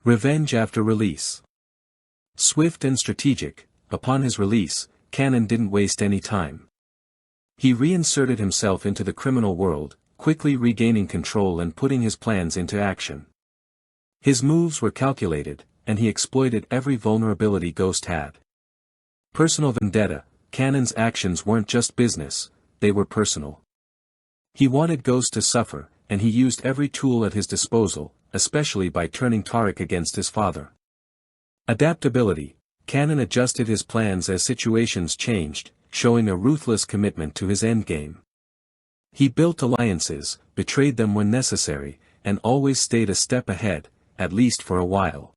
Revenge after release. Swift and strategic, upon his release, Kanan didn't waste any time. He reinserted himself into the criminal world, quickly regaining control and putting his plans into action. His moves were calculated, and he exploited every vulnerability Ghost had. Personal vendetta. Kanan's actions weren't just business, they were personal. He wanted Ghost to suffer, and he used every tool at his disposal, especially by turning Tariq against his father. Adaptability. Kanan adjusted his plans as situations changed, showing a ruthless commitment to his endgame. He built alliances, betrayed them when necessary, and always stayed a step ahead, at least for a while.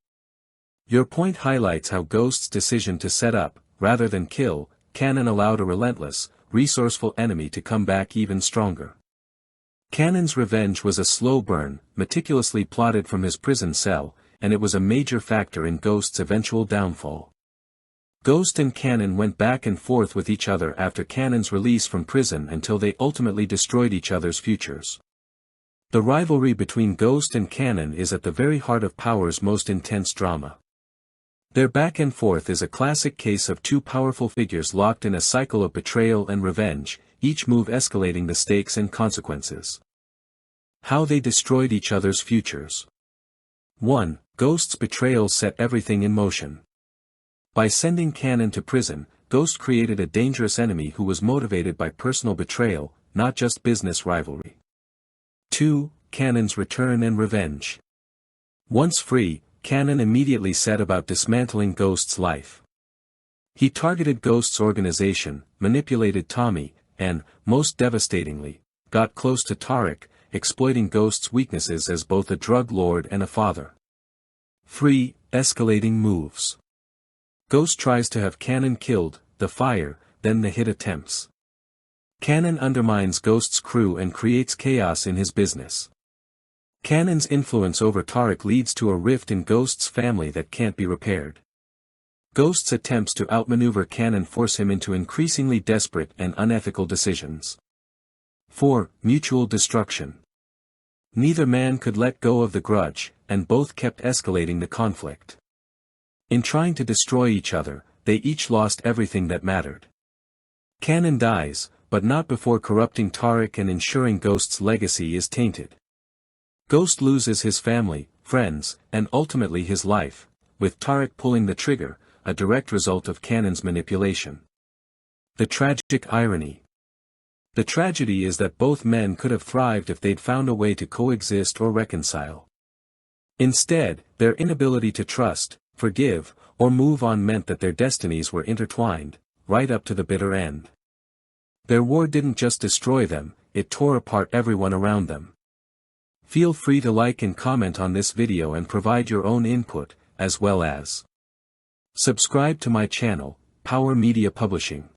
Your point highlights how Ghost's decision to set up, rather than kill, Kanan allowed a relentless, resourceful enemy to come back even stronger. Kanan's revenge was a slow burn, meticulously plotted from his prison cell, and it was a major factor in Ghost's eventual downfall. Ghost and Kanan went back and forth with each other after Kanan's release from prison until they ultimately destroyed each other's futures. The rivalry between Ghost and Kanan is at the very heart of Power's most intense drama. Their back and forth is a classic case of two powerful figures locked in a cycle of betrayal and revenge, each move escalating the stakes and consequences. How they destroyed each other's futures. 1. Ghost's betrayal set everything in motion. By sending Kanan to prison, Ghost created a dangerous enemy who was motivated by personal betrayal, not just business rivalry. 2. Kanan's return and revenge. Once free, Kanan immediately set about dismantling Ghost's life. He targeted Ghost's organization, manipulated Tommy, and, most devastatingly, got close to Tariq, exploiting Ghost's weaknesses as both a drug lord and a father. 3. Escalating moves. Ghost tries to have Kanan killed, the fire, then the hit attempts. Kanan undermines Ghost's crew and creates chaos in his business. Kanan's influence over Tariq leads to a rift in Ghost's family that can't be repaired. Ghost's attempts to outmaneuver Kanan force him into increasingly desperate and unethical decisions. 4. Mutual destruction. Neither man could let go of the grudge, and both kept escalating the conflict. In trying to destroy each other, they each lost everything that mattered. Kanan dies, but not before corrupting Tariq and ensuring Ghost's legacy is tainted. Ghost loses his family, friends, and ultimately his life, with Tariq pulling the trigger, a direct result of Kanan's manipulation. The tragic irony. The tragedy is that both men could have thrived if they'd found a way to coexist or reconcile. Instead, their inability to trust, forgive, or move on meant that their destinies were intertwined, right up to the bitter end. Their war didn't just destroy them, it tore apart everyone around them. Feel free to like and comment on this video and provide your own input, as well as subscribe to my channel, Power Media Publishing.